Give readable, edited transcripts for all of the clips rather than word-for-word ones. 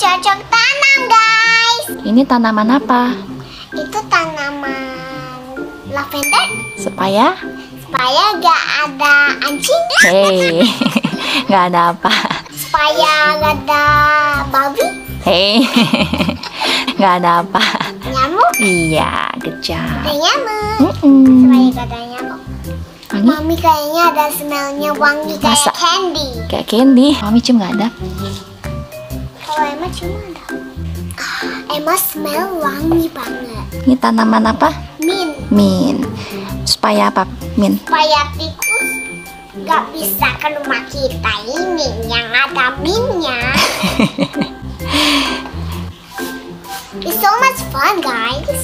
cocok tanam, guys. Ini tanaman apa? Itu tanaman lavender. Supaya Gak ada anjing. Hei, nggak ada apa. Supaya gak ada babi. Hei, nggak ada apa. Nyamuk. Iya, good job. Ada nyamuk. Supaya gak ada nyamuk. Wangi? Mami kayaknya ada smellnya wangi kayak Masa? candy. Kayak candy. Mami cium nggak ada. Kalau Emma cuma ada. Emma smell wangi banget. Ini tanaman apa? Mint. Mint. Supaya apa, Mint? Supaya tikus gak bisa ke rumah kita ini yang ada mintnya. It's so much fun, guys.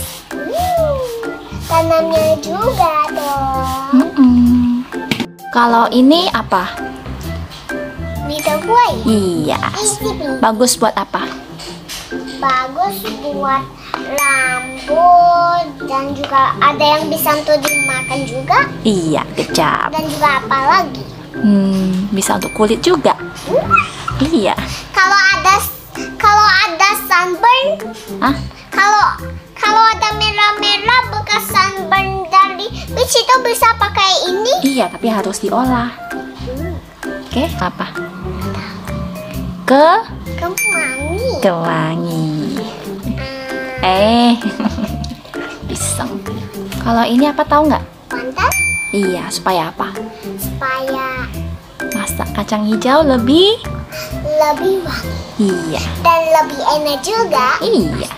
Tanamnya juga dong. Kalau ini apa? Little boy. Iya. Easy peasy. Bagus buat apa? Bagus buat rambut dan juga ada yang bisa untuk dimakan juga. Iya, good job. Dan juga apa lagi? Bisa untuk kulit juga. Iya. Kalau ada sunburn, Ah, kalau ada merah-merah bekas sunburn dari which itu bisa pakai ini. iya, tapi harus diolah. Oke, apa? Kemangi. Kewangi. Pisang. Kalau ini apa tahu nggak? Pantas Iya, supaya apa? supaya Masak kacang hijau lebih. lebih wangi Iya. dan lebih enak juga. Iya.